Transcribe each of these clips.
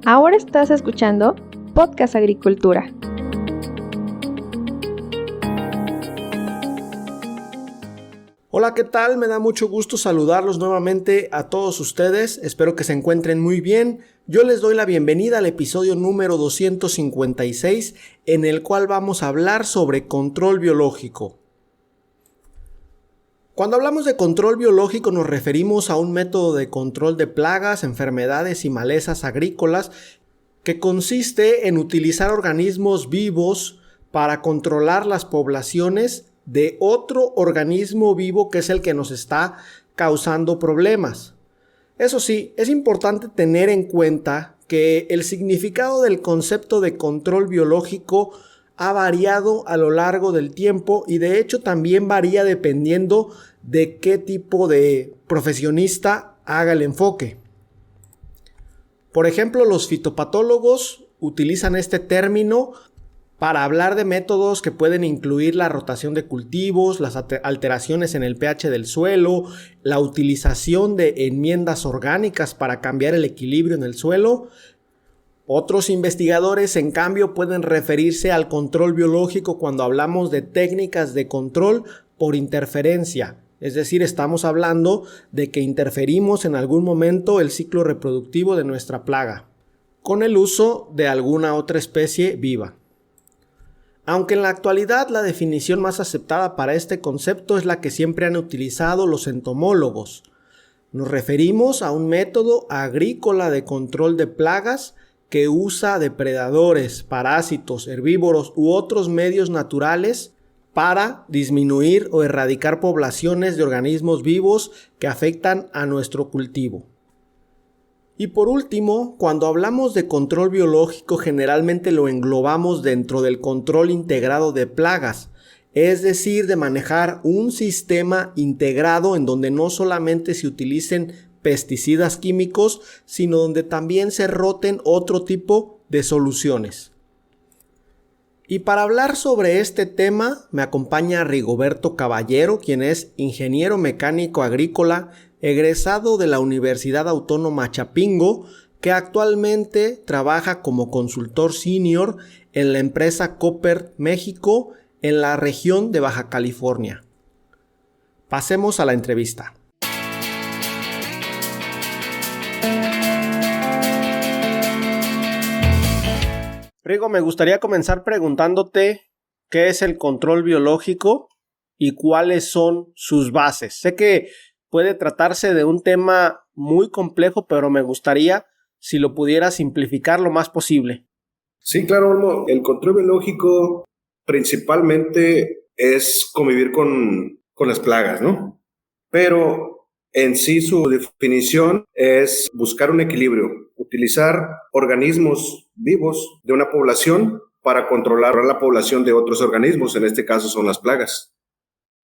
Ahora estás escuchando Podcast Agricultura. Hola, ¿qué tal? Me da mucho gusto saludarlos nuevamente a todos ustedes. Espero que se encuentren muy bien. Yo les doy la bienvenida al episodio número 256, en el cual vamos a hablar sobre control biológico. Cuando hablamos de control biológico nos referimos a un método de control de plagas, enfermedades y malezas agrícolas que consiste en utilizar organismos vivos para controlar las poblaciones de otro organismo vivo que es el que nos está causando problemas. Eso sí, es importante tener en cuenta que el significado del concepto de control biológico ha variado a lo largo del tiempo y de hecho también varía dependiendo de qué tipo de profesionista haga el enfoque. Por ejemplo, los fitopatólogos utilizan este término para hablar de métodos que pueden incluir la rotación de cultivos, las alteraciones en el pH del suelo, la utilización de enmiendas orgánicas para cambiar el equilibrio en el suelo. Otros investigadores, en cambio, pueden referirse al control biológico cuando hablamos de técnicas de control por interferencia. Es decir, estamos hablando de que interferimos en algún momento el ciclo reproductivo de nuestra plaga, con el uso de alguna otra especie viva. Aunque en la actualidad la definición más aceptada para este concepto es la que siempre han utilizado los entomólogos. Nos referimos a un método agrícola de control de plagas que usa depredadores, parásitos, herbívoros u otros medios naturales para disminuir o erradicar poblaciones de organismos vivos que afectan a nuestro cultivo. Y por último, cuando hablamos de control biológico generalmente lo englobamos dentro del control integrado de plagas, es decir, de manejar un sistema integrado en donde no solamente se utilicen pesticidas químicos, sino donde también se roten otro tipo de soluciones. Y para hablar sobre este tema me acompaña Rigoberto Caballero, quien es ingeniero mecánico agrícola, egresado de la Universidad Autónoma Chapingo, que actualmente trabaja como consultor senior en la empresa Cooper México en la región de Baja California. Pasemos a la entrevista. Rigo, me gustaría comenzar preguntándote qué es el control biológico y cuáles son sus bases. Sé que puede tratarse de un tema muy complejo, pero me gustaría si lo pudiera simplificar lo más posible. Sí, claro, Olmo. El control biológico principalmente es convivir con las plagas, ¿no? Pero en sí su definición es buscar un equilibrio, utilizar organismos vivos de una población para controlar la población de otros organismos, en este caso son las plagas.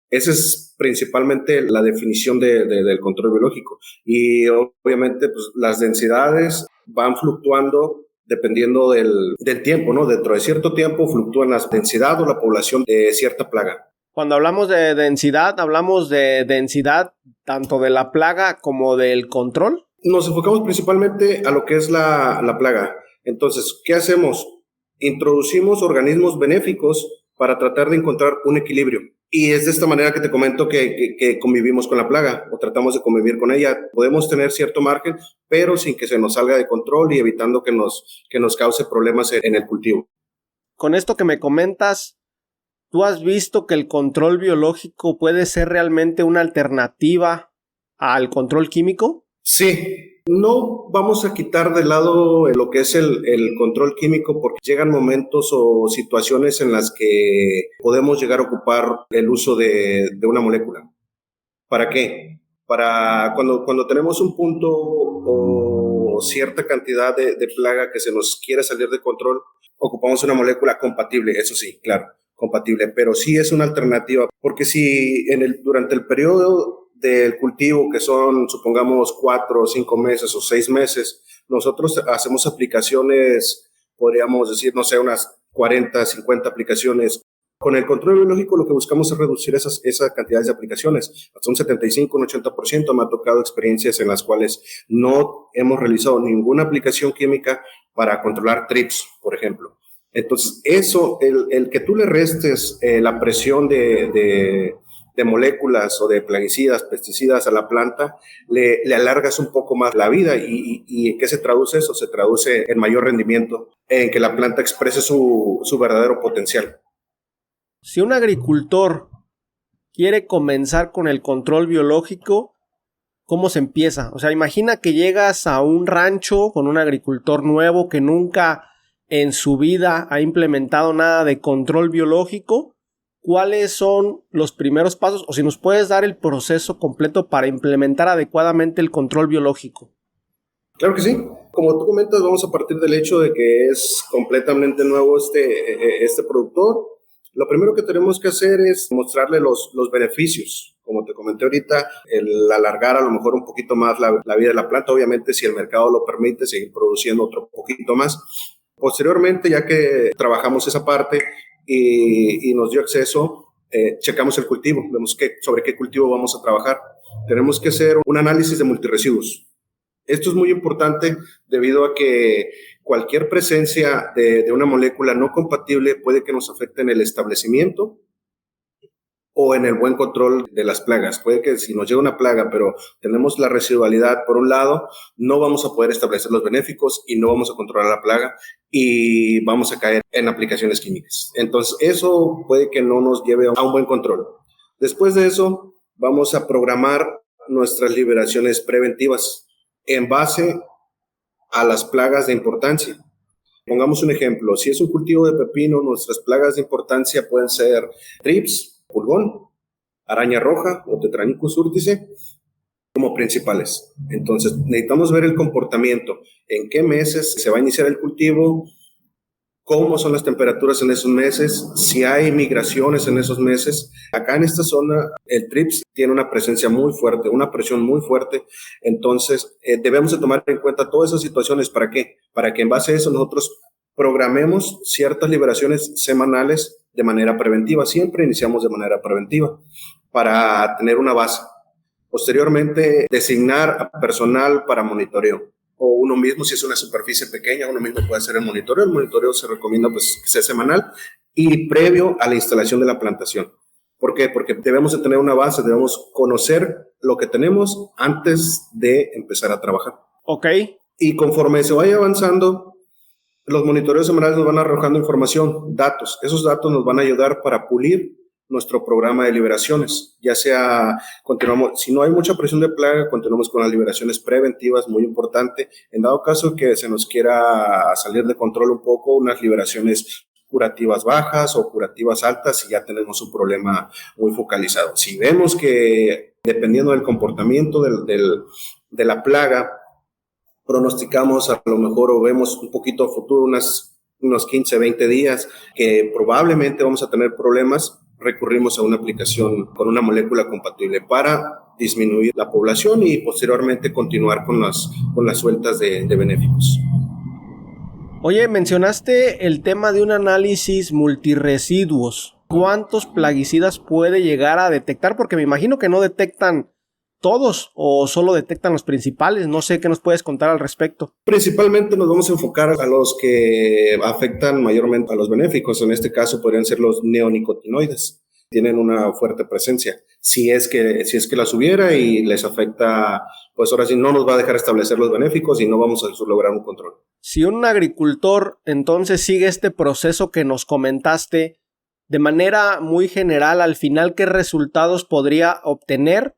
Esa es principalmente la definición del control biológico. Y obviamente pues, las densidades van fluctuando dependiendo del tiempo, ¿no? Dentro de cierto tiempo fluctúan la densidad o la población de cierta plaga. Cuando hablamos de densidad tanto de la plaga como del control. Nos enfocamos principalmente a lo que es la plaga. Entonces, ¿qué hacemos? Introducimos organismos benéficos para tratar de encontrar un equilibrio. Y es de esta manera que te comento que convivimos con la plaga o tratamos de convivir con ella. Podemos tener cierto margen, pero sin que se nos salga de control y evitando que nos cause problemas en el cultivo. Con esto que me comentas, ¿tú has visto que el control biológico puede ser realmente una alternativa al control químico? Sí. No vamos a quitar de lado lo que es el control químico porque llegan momentos o situaciones en las que podemos llegar a ocupar el uso de una molécula. ¿Para qué? Para cuando tenemos un punto o cierta cantidad de plaga que se nos quiere salir de control, ocupamos una molécula compatible, eso sí, claro, compatible, pero sí es una alternativa porque si durante el periodo del cultivo, que son, supongamos, 4 o 5 meses o 6 meses, nosotros hacemos aplicaciones, podríamos decir, no sé, unas 40, 50 aplicaciones Con el control biológico lo que buscamos es reducir esas cantidades de aplicaciones. Hasta un 75, un 80%. Me ha tocado experiencias en las cuales no hemos realizado ninguna aplicación química para controlar trips, por ejemplo. Entonces, eso, el que tú le restes la presión de moléculas o de plaguicidas, pesticidas a la planta, le alargas un poco más la vida. ¿Y en qué se traduce eso? Se traduce en mayor rendimiento, en que la planta exprese su verdadero potencial. Si un agricultor quiere comenzar con el control biológico, ¿cómo se empieza? O sea, imagina que llegas a un rancho con un agricultor nuevo que nunca en su vida ha implementado nada de control biológico. ¿Cuáles son los primeros pasos? O si nos puedes dar el proceso completo para implementar adecuadamente el control biológico. Claro que sí. Como tú comentas, vamos a partir del hecho de que es completamente nuevo este productor. Lo primero que tenemos que hacer es mostrarle los beneficios. Como te comenté ahorita, el alargar a lo mejor un poquito más la vida de la planta. Obviamente, si el mercado lo permite, seguir produciendo otro poquito más. Posteriormente, ya que trabajamos esa parte y nos dio acceso, checamos el cultivo. Vemos sobre qué cultivo vamos a trabajar. Tenemos que hacer un análisis de multirresiduos. Esto es muy importante debido a que cualquier presencia de una molécula no compatible puede que nos afecte en el establecimiento o en el buen control de las plagas. Puede que si nos llega una plaga, pero tenemos la residualidad por un lado, no vamos a poder establecer los benéficos y no vamos a controlar la plaga y vamos a caer en aplicaciones químicas. Entonces, eso puede que no nos lleve a un buen control. Después de eso, vamos a programar nuestras liberaciones preventivas en base a las plagas de importancia. Pongamos un ejemplo, si es un cultivo de pepino, nuestras plagas de importancia pueden ser trips, pulgón, araña roja o Tetranicus urtice como principales. Entonces, necesitamos ver el comportamiento, en qué meses se va a iniciar el cultivo, cómo son las temperaturas en esos meses, si hay migraciones en esos meses. Acá en esta zona, el trips tiene una presencia muy fuerte, una presión muy fuerte. Entonces, debemos de tomar en cuenta todas esas situaciones. ¿Para qué? Para que en base a eso nosotros programemos ciertas liberaciones semanales de manera preventiva. Siempre iniciamos de manera preventiva para tener una base. Posteriormente, designar a personal para monitoreo. O uno mismo, si es una superficie pequeña, uno mismo puede hacer el monitoreo. El monitoreo se recomienda pues, que sea semanal y previo a la instalación de la plantación. ¿Por qué? Porque debemos de tener una base, debemos conocer lo que tenemos antes de empezar a trabajar. Ok. Y conforme se vaya avanzando, los monitoreos semanales nos van arrojando información, datos. Esos datos nos van a ayudar para pulir nuestro programa de liberaciones, ya sea, continuamos, si no hay mucha presión de plaga, continuamos con las liberaciones preventivas, muy importante, en dado caso que se nos quiera salir de control un poco, unas liberaciones curativas bajas o curativas altas y ya tenemos un problema muy focalizado. Si vemos que, dependiendo del comportamiento de la plaga, pronosticamos a lo mejor o vemos un poquito a futuro, unos 15, 20 días, que probablemente vamos a tener problemas, recurrimos a una aplicación con una molécula compatible para disminuir la población y posteriormente continuar con las sueltas de benéficos. Oye, mencionaste el tema de un análisis multirresiduos. ¿Cuántos plaguicidas puede llegar a detectar? Porque me imagino que no detectan todos o solo detectan los principales. No sé qué nos puedes contar al respecto. Principalmente nos vamos a enfocar a los que afectan mayormente a los benéficos. En este caso podrían ser los neonicotinoides. Tienen una fuerte presencia. Si es que las hubiera y les afecta, pues ahora sí no nos va a dejar establecer los benéficos y no vamos a lograr un control. Si un agricultor entonces sigue este proceso que nos comentaste, de manera muy general, al final, ¿qué resultados podría obtener?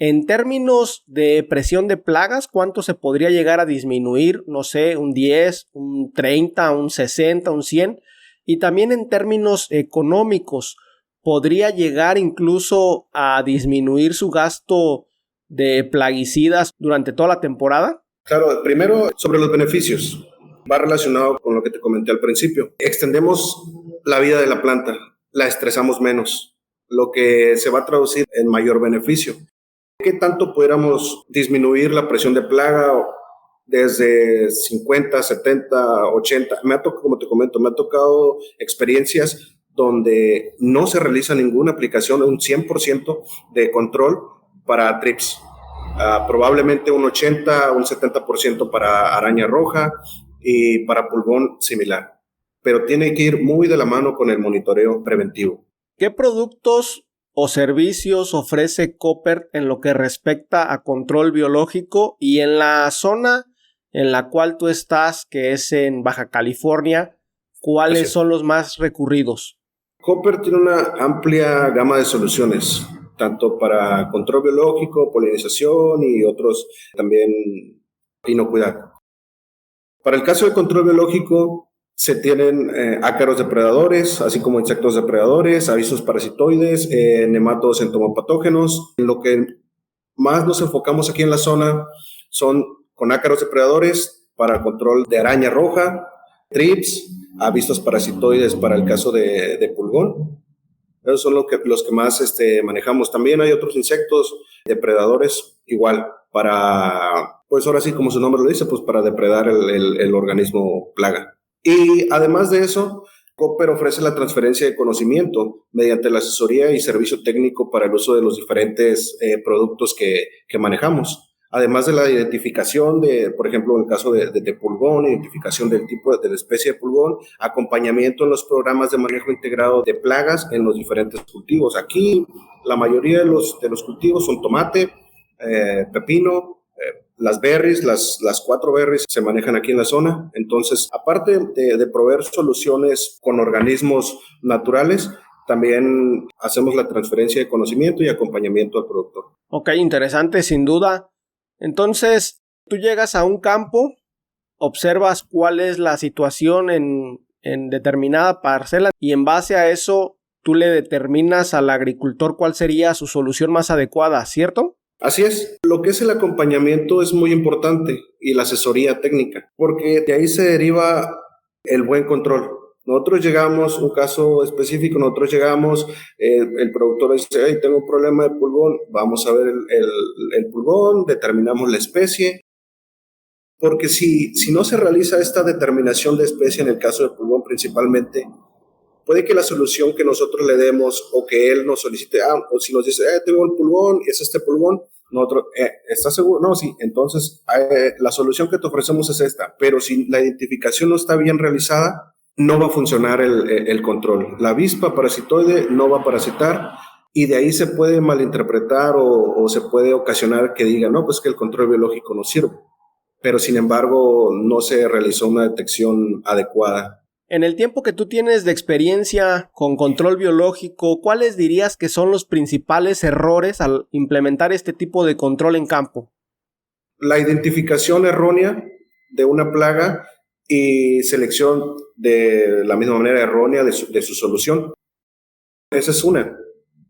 En términos de presión de plagas, ¿cuánto se podría llegar a disminuir? No sé, un 10, un 30, un 60, un 100. Y también en términos económicos, ¿podría llegar incluso a disminuir su gasto de plaguicidas durante toda la temporada? Claro, primero sobre los beneficios. Va relacionado con lo que te comenté al principio. Extendemos la vida de la planta, la estresamos menos, lo que se va a traducir en mayor beneficio. ¿Qué tanto pudiéramos disminuir la presión de plaga desde 50, 70, 80? Como te comento, me ha tocado experiencias donde no se realiza ninguna aplicación, un 100% de control para trips. Probablemente un 80, un 70% para araña roja y para pulgón similar. Pero tiene que ir muy de la mano con el monitoreo preventivo. ¿Qué productos o servicios ofrece Koppert en lo que respecta a control biológico? Y en la zona en la cual tú estás, que es en Baja California, ¿cuáles son los más recurridos? Koppert tiene una amplia gama de soluciones, tanto para control biológico, polinización y otros también inocuidad. Para el caso de control biológico, se tienen ácaros depredadores, así como insectos depredadores, avisos parasitoides, nematodos entomopatógenos. En lo que más nos enfocamos aquí en la zona son con ácaros depredadores para control de araña roja, trips, avisos parasitoides para el caso de pulgón. Esos son los que más manejamos. También hay otros insectos depredadores, igual, para, pues ahora sí, como su nombre lo dice, pues para depredar el organismo plaga. Y además de eso, Koppert ofrece la transferencia de conocimiento mediante la asesoría y servicio técnico para el uso de los diferentes productos que manejamos. Además de la identificación de, por ejemplo, en el caso de pulgón, identificación del tipo de la especie de pulgón, acompañamiento en los programas de manejo integrado de plagas en los diferentes cultivos. Aquí la mayoría de los cultivos son tomate, pepino, las berries, las 4 berries se manejan aquí en la zona. Entonces, aparte de proveer soluciones con organismos naturales, también hacemos la transferencia de conocimiento y acompañamiento al productor. Ok, interesante, sin duda. Entonces, tú llegas a un campo, observas cuál es la situación en determinada parcela y en base a eso tú le determinas al agricultor cuál sería su solución más adecuada, ¿cierto? Así es, lo que es el acompañamiento es muy importante y la asesoría técnica, porque de ahí se deriva el buen control. Nosotros llegamos, un caso específico, el productor dice, hey, tengo un problema de pulgón, vamos a ver el pulgón, determinamos la especie, porque si no se realiza esta determinación de especie en el caso de pulgón principalmente, puede que la solución que nosotros le demos o que él nos solicite, o si nos dice, tengo un pulgón, es este pulgón, nosotros, ¿estás seguro? No, sí, entonces la solución que te ofrecemos es esta, pero si la identificación no está bien realizada, no va a funcionar el control. La avispa parasitoide no va a parasitar y de ahí se puede malinterpretar o se puede ocasionar que diga, no, pues que el control biológico no sirve, pero sin embargo no se realizó una detección adecuada. En el tiempo que tú tienes de experiencia con control biológico, ¿cuáles dirías que son los principales errores al implementar este tipo de control en campo? La identificación errónea de una plaga y selección de la misma manera errónea de su solución. Esa es una.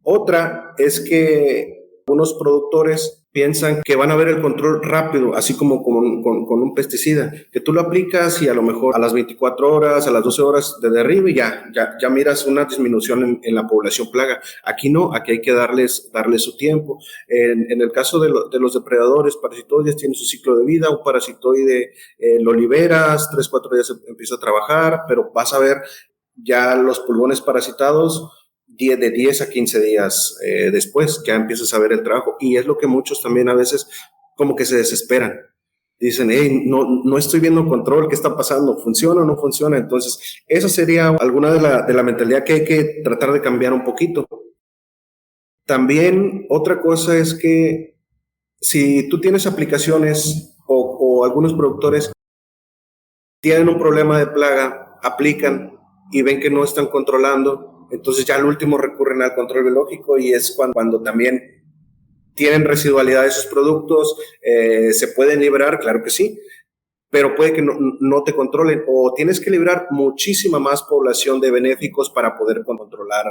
Otra es que algunos productores piensan que van a ver el control rápido, así como con un pesticida, que tú lo aplicas y a lo mejor a las 24 horas, a las 12 horas de derribe y ya miras una disminución en la población plaga. Aquí no, aquí hay que darles su tiempo. En el caso de los depredadores parasitoides, tiene su ciclo de vida. Un parasitoide lo liberas, 3-4 días empieza a trabajar, pero vas a ver ya los pulgones parasitados de 10 a 15 días después, ya empiezas a ver el trabajo. Y es lo que muchos también a veces como que se desesperan. Dicen, hey, no estoy viendo control, ¿qué está pasando? ¿Funciona o no funciona? Entonces, esa sería alguna de la mentalidad que hay que tratar de cambiar un poquito. También otra cosa es que si tú tienes aplicaciones o algunos productores tienen un problema de plaga, aplican y ven que no están controlando, entonces ya al último recurren al control biológico y es cuando también tienen residualidad de sus productos, se pueden liberar, claro que sí, pero puede que no te controlen o tienes que liberar muchísima más población de benéficos para poder controlar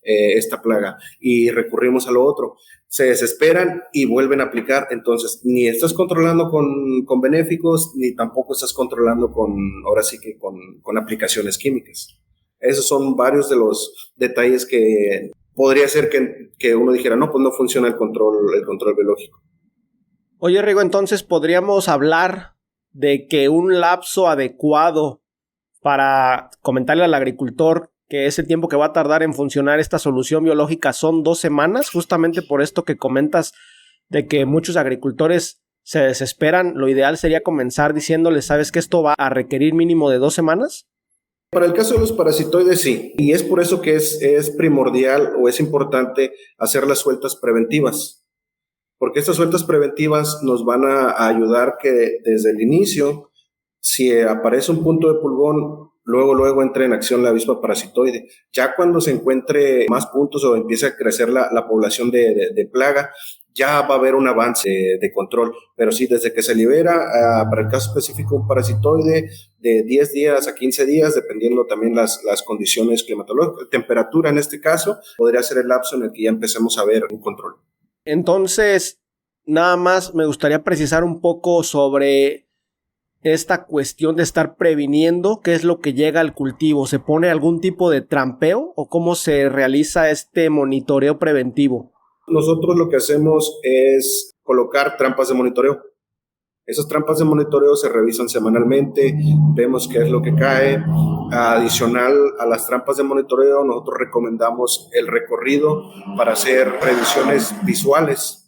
esta plaga y recurrimos a lo otro. Se desesperan y vuelven a aplicar, entonces ni estás controlando con benéficos ni tampoco estás controlando ahora sí que con aplicaciones químicas. Esos son varios de los detalles que podría ser que uno dijera, no, pues no funciona el control biológico. Oye, Rigo, entonces podríamos hablar de que un lapso adecuado para comentarle al agricultor que es el tiempo que va a tardar en funcionar esta solución biológica, son 2 semanas, justamente por esto que comentas de que muchos agricultores se desesperan. Lo ideal sería comenzar diciéndoles, ¿sabes que esto va a requerir mínimo de 2 semanas? Para el caso de los parasitoides, sí. Y es por eso que es primordial o es importante hacer las sueltas preventivas. Porque estas sueltas preventivas nos van a ayudar que desde el inicio, si aparece un punto de pulgón, luego entre en acción la avispa parasitoide. Ya cuando se encuentre más puntos o empiece a crecer la población de plaga, ya va a haber un avance de control. Pero sí, desde que se libera, para el caso específico, un parasitoide de 10 días a 15 días, dependiendo también las condiciones climatológicas, temperatura en este caso, podría ser el lapso en el que ya empecemos a ver un control. Entonces, nada más me gustaría precisar un poco sobre esta cuestión de estar previniendo qué es lo que llega al cultivo. ¿Se pone algún tipo de trampeo o cómo se realiza este monitoreo preventivo? Nosotros lo que hacemos es colocar trampas de monitoreo. Esas trampas de monitoreo se revisan semanalmente, vemos qué es lo que cae. Adicional a las trampas de monitoreo, nosotros recomendamos el recorrido para hacer revisiones visuales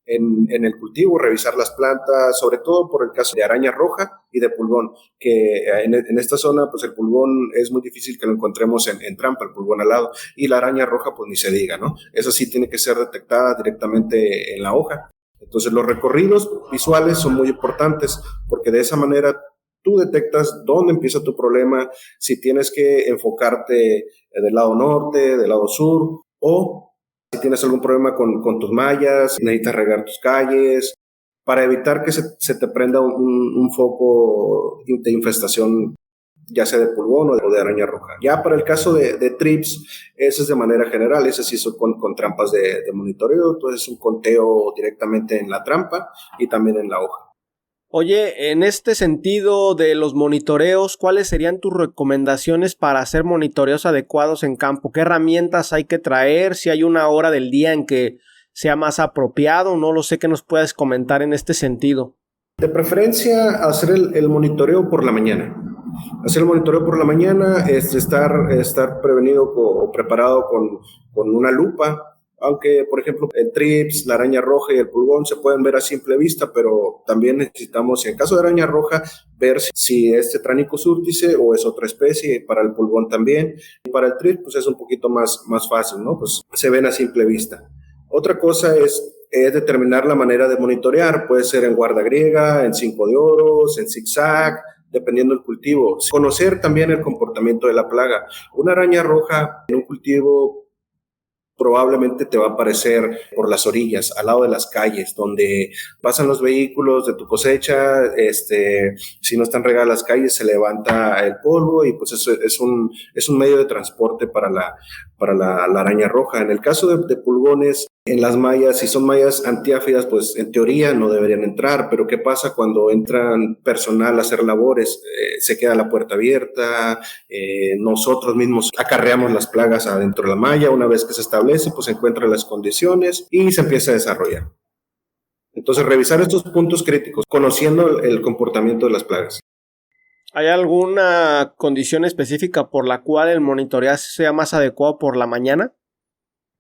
en el cultivo, revisar las plantas, sobre todo por el caso de araña roja y de pulgón, que en esta zona pues el pulgón es muy difícil que lo encontremos en trampa, el pulgón alado, y la araña roja pues ni se diga, ¿no? Esa sí tiene que ser detectada directamente en la hoja. Entonces los recorridos visuales son muy importantes porque de esa manera tú detectas dónde empieza tu problema, si tienes que enfocarte del lado norte, del lado sur, o si tienes algún problema con tus mallas, necesitas regar tus calles, para evitar que se te prenda un foco de infestación, ya sea de pulgón o de araña roja. Ya para el caso de trips, eso es de manera general, ese sí son con trampas de monitoreo, entonces un conteo directamente en la trampa y también en la hoja. Oye, en este sentido de los monitoreos, ¿cuáles serían tus recomendaciones para hacer monitoreos adecuados en campo? ¿Qué herramientas hay que traer? Si hay una hora del día en que sea más apropiado, no lo sé, ¿qué nos puedes comentar en este sentido? De preferencia, hacer el monitoreo por la mañana. Hacer el monitoreo por la mañana es estar prevenido o preparado con una lupa. Aunque, por ejemplo, el trips, la araña roja y el pulgón se pueden ver a simple vista, pero también necesitamos, en el caso de araña roja, ver si es Tetranicus urtice o es otra especie, para el pulgón también. Y para el trips, pues es un poquito más fácil, ¿no? Pues se ven a simple vista. Otra cosa es determinar la manera de monitorear. Puede ser en guarda griega, en 5 de oros, en zigzag, dependiendo del cultivo. Conocer también el comportamiento de la plaga. Una araña roja en un cultivo probablemente te va a aparecer por las orillas, al lado de las calles, donde pasan los vehículos de tu cosecha. Si no están regadas las calles, se levanta el polvo y pues eso es un medio de transporte para la araña roja. En el caso de pulgones, en las mallas, si son mallas antiáfidas, pues en teoría no deberían entrar, pero ¿qué pasa cuando entran personal a hacer labores? Se queda la puerta abierta, nosotros mismos acarreamos las plagas adentro de la malla. Una vez que se establece, pues se encuentran las condiciones y se empieza a desarrollar. Entonces, revisar estos puntos críticos, conociendo el comportamiento de las plagas. ¿Hay alguna condición específica por la cual el monitoreo sea más adecuado por la mañana?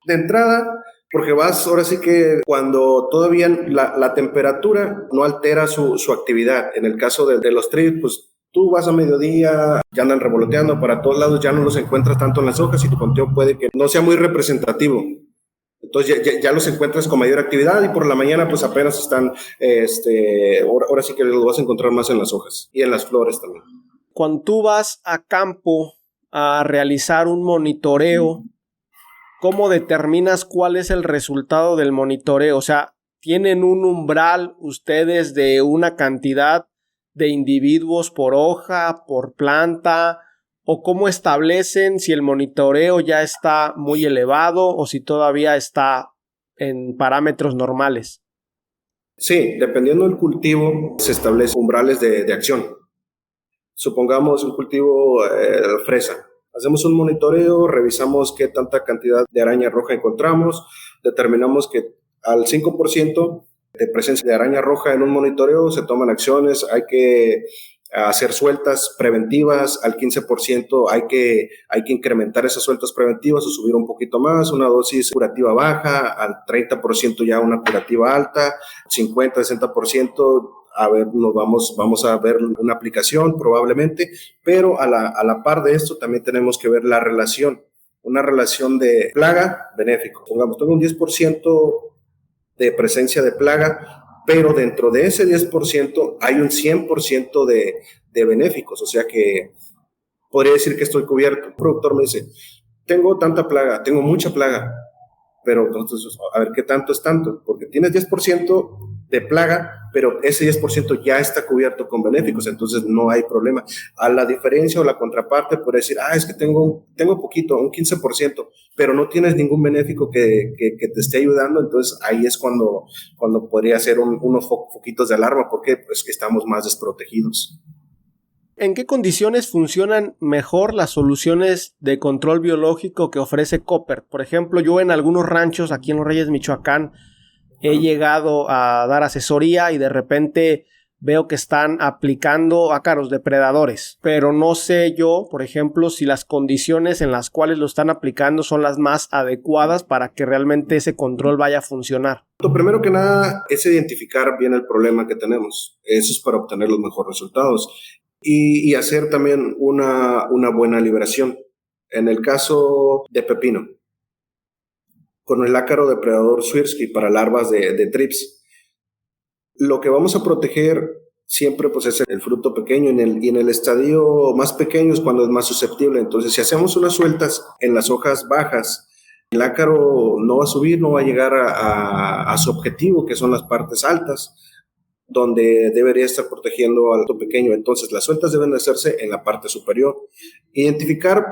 De entrada, porque ahora sí que cuando todavía la temperatura no altera su actividad. En el caso de los trips, pues tú vas a mediodía, ya andan revoloteando para todos lados, ya no los encuentras tanto en las hojas y tu conteo puede que no sea muy representativo. Entonces ya los encuentras con mayor actividad y por la mañana pues apenas están, ahora sí que los vas a encontrar más en las hojas y en las flores también. Cuando tú vas a campo a realizar un monitoreo, ¿cómo determinas cuál es el resultado del monitoreo? O sea, ¿tienen un umbral ustedes de una cantidad de individuos por hoja, por planta? ¿O cómo establecen si el monitoreo ya está muy elevado o si todavía está en parámetros normales? Sí, dependiendo del cultivo, se establecen umbrales de acción. Supongamos un cultivo fresa. Hacemos un monitoreo, revisamos qué tanta cantidad de araña roja encontramos, determinamos que al 5% de presencia de araña roja en un monitoreo se toman acciones, hay hacer sueltas preventivas al 15%, hay que incrementar esas sueltas preventivas o subir un poquito más, una dosis curativa baja, al 30% ya una curativa alta, 50, 60%, a ver, vamos a ver una aplicación probablemente, pero a la par de esto también tenemos que ver la relación, una relación de plaga benéfico. Pongamos, tengo un 10% de presencia de plaga, pero dentro de ese 10% hay un 100% de benéficos, o sea que podría decir que estoy cubierto. El productor me dice, tengo tanta plaga, tengo mucha plaga, pero entonces, a ver, ¿qué tanto es tanto? Porque tienes 10% de plaga, pero ese 10% ya está cubierto con benéficos, entonces no hay problema. A la diferencia o la contraparte puede decir, es que tengo poquito, un 15%, pero no tienes ningún benéfico que te esté ayudando, entonces ahí es cuando podría ser unos foquitos de alarma, porque pues que estamos más desprotegidos. ¿En qué condiciones funcionan mejor las soluciones de control biológico que ofrece Koppert? Por ejemplo, yo en algunos ranchos aquí en Los Reyes, Michoacán, he llegado a dar asesoría y de repente veo que están aplicando ácaros depredadores, pero no sé yo, por ejemplo, si las condiciones en las cuales lo están aplicando son las más adecuadas para que realmente ese control vaya a funcionar. Lo primero que nada es identificar bien el problema que tenemos. Eso es para obtener los mejores resultados. Y hacer también una buena liberación. En el caso de pepino, con el ácaro depredador Swirsky para larvas de trips, lo que vamos a proteger siempre pues, es el fruto pequeño, y en el estadio más pequeño es cuando es más susceptible. Entonces, si hacemos unas sueltas en las hojas bajas, el ácaro no va a subir, no va a llegar a su objetivo, que son las partes altas, donde debería estar protegiendo al fruto pequeño. Entonces, las sueltas deben de hacerse en la parte superior. Identificar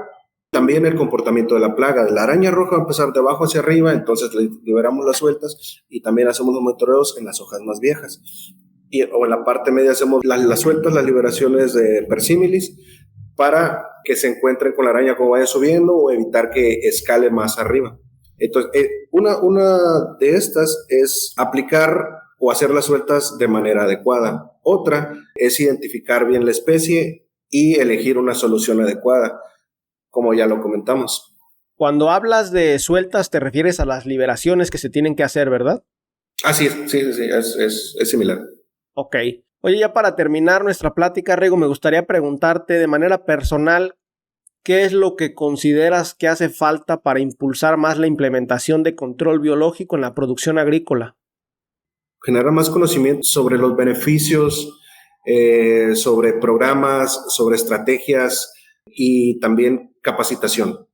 también el comportamiento de la plaga. La araña roja va a empezar de abajo hacia arriba, entonces liberamos las sueltas y también hacemos los monitoreos en las hojas más viejas. O en la parte media hacemos las sueltas, las liberaciones de persímilis para que se encuentren con la araña como vaya subiendo o evitar que escale más arriba. Entonces, una de estas es aplicar o hacer las sueltas de manera adecuada. Otra es identificar bien la especie y elegir una solución adecuada, como ya lo comentamos. Cuando hablas de sueltas te refieres a las liberaciones que se tienen que hacer, ¿verdad? Sí, es similar. Ok. Oye, ya para terminar nuestra plática, Rigo, me gustaría preguntarte de manera personal, ¿qué es lo que consideras que hace falta para impulsar más la implementación de control biológico en la producción agrícola? Generar más conocimiento sobre los beneficios, sobre programas, sobre estrategias y también capacitación.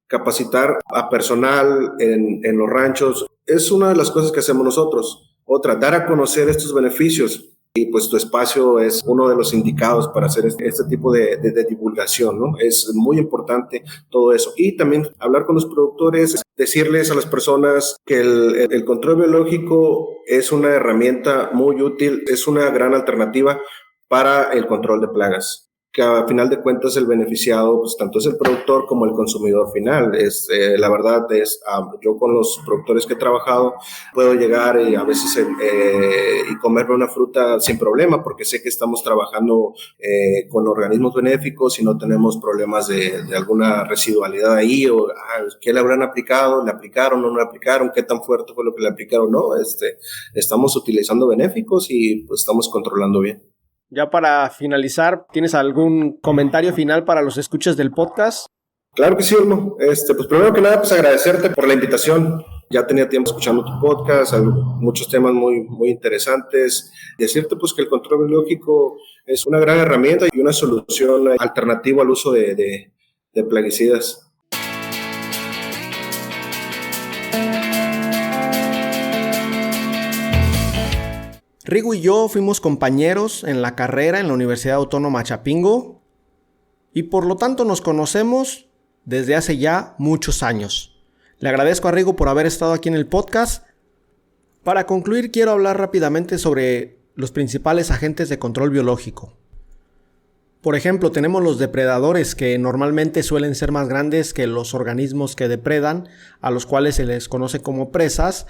Capacitar a personal en los ranchos es una de las cosas que hacemos nosotros. Otra, dar a conocer estos beneficios. Y pues tu espacio es uno de los indicados para hacer este tipo de divulgación, ¿no? Es muy importante todo eso. Y también hablar con los productores, decirles a las personas que el control biológico es una herramienta muy útil, es una gran alternativa para el control de plagas, que a final de cuentas el beneficiado pues tanto es el productor como el consumidor final. La verdad es, yo con los productores que he trabajado puedo llegar y a veces y comerme una fruta sin problema porque sé que estamos trabajando con organismos benéficos y no tenemos problemas de alguna residualidad ahí o ¿qué le habrán aplicado? ¿Le aplicaron o no le aplicaron? ¿Qué tan fuerte fue lo que le aplicaron? No, estamos utilizando benéficos y pues estamos controlando bien. Ya para finalizar, ¿tienes algún comentario final para los escuchas del podcast? Claro que sí, Olmo. Pues primero que nada, pues agradecerte por la invitación. Ya tenía tiempo escuchando tu podcast, hay muchos temas muy, muy interesantes. Decirte pues que el control biológico es una gran herramienta y una solución alternativa al uso de plaguicidas. Rigo y yo fuimos compañeros en la carrera en la Universidad Autónoma Chapingo y por lo tanto nos conocemos desde hace ya muchos años. Le agradezco a Rigo por haber estado aquí en el podcast. Para concluir, quiero hablar rápidamente sobre los principales agentes de control biológico. Por ejemplo, tenemos los depredadores, que normalmente suelen ser más grandes que los organismos que depredan, a los cuales se les conoce como presas.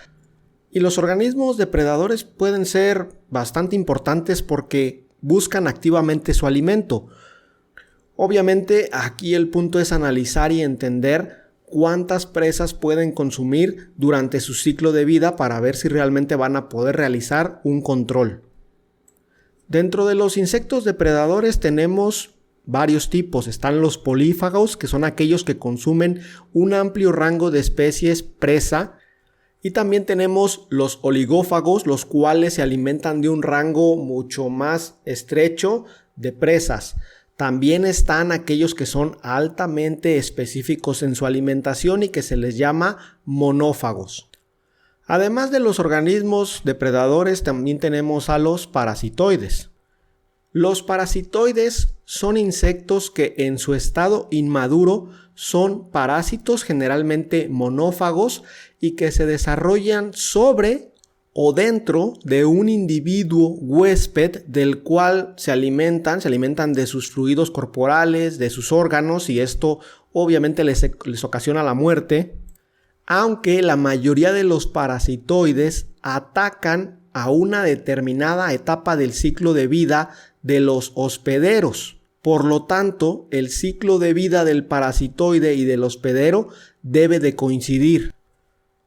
Y los organismos depredadores pueden ser bastante importantes porque buscan activamente su alimento. Obviamente aquí el punto es analizar y entender cuántas presas pueden consumir durante su ciclo de vida para ver si realmente van a poder realizar un control. Dentro de los insectos depredadores tenemos varios tipos. Están los polífagos, que son aquellos que consumen un amplio rango de especies presa. Y también tenemos los oligófagos, los cuales se alimentan de un rango mucho más estrecho de presas. También están aquellos que son altamente específicos en su alimentación y que se les llama monófagos. Además de los organismos depredadores, también tenemos a los parasitoides. Los parasitoides son insectos que en su estado inmaduro son parásitos generalmente monófagos y que se desarrollan sobre o dentro de un individuo huésped del cual se alimentan de sus fluidos corporales, de sus órganos, y esto obviamente les ocasiona la muerte, aunque la mayoría de los parasitoides atacan a una determinada etapa del ciclo de vida de los hospederos. Por lo tanto, el ciclo de vida del parasitoide y del hospedero debe de coincidir.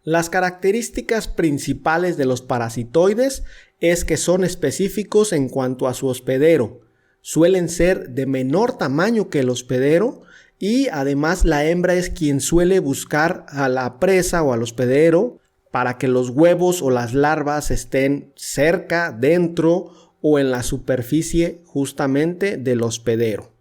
Las características principales de los parasitoides es que son específicos en cuanto a su hospedero. Suelen ser de menor tamaño que el hospedero y además la hembra es quien suele buscar a la presa o al hospedero para que los huevos o las larvas estén cerca, dentro o en la superficie justamente del hospedero.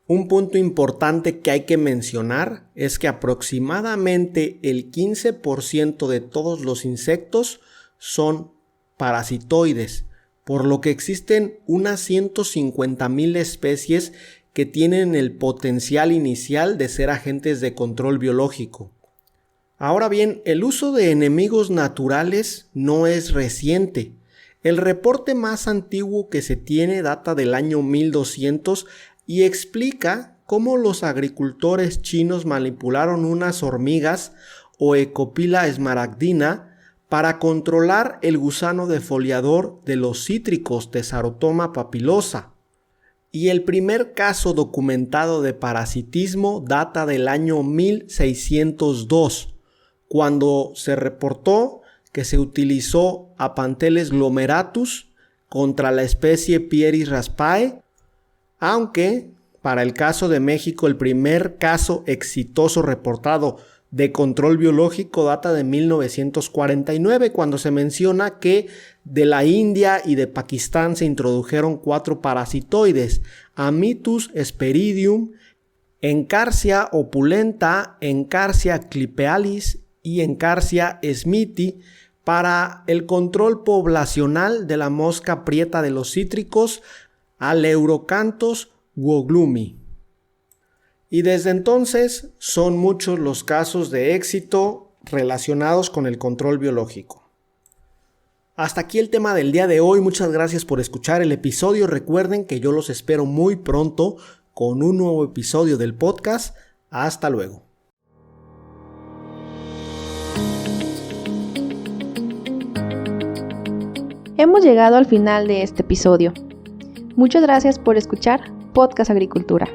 Un punto importante que hay que mencionar es que aproximadamente el 15% de todos los insectos son parasitoides, por lo que existen unas 150,000 especies que tienen el potencial inicial de ser agentes de control biológico. Ahora bien, el uso de enemigos naturales no es reciente. El reporte más antiguo que se tiene data del año 1200 y explica cómo los agricultores chinos manipularon unas hormigas o Ecopila esmaragdina para controlar el gusano defoliador de los cítricos Tesarotoma papilosa. Y el primer caso documentado de parasitismo data del año 1602, cuando se reportó que se utilizó Aphanteles glomeratus contra la especie Pieris raspae, aunque para el caso de México el primer caso exitoso reportado de control biológico data de 1949, cuando se menciona que de la India y de Pakistán se introdujeron 4 parasitoides: Amitus hesperidium, Encarsia opulenta, Encarsia clipealis y Encarsia smithi para el control poblacional de la mosca prieta de los cítricos, Aleurocanthus woglumi. Y desde entonces son muchos los casos de éxito relacionados con el control biológico. Hasta aquí el tema del día de hoy. Muchas gracias por escuchar el episodio. Recuerden que yo los espero muy pronto con un nuevo episodio del podcast. Hasta luego. Hemos llegado al final de este episodio. Muchas gracias por escuchar Podcast Agricultura.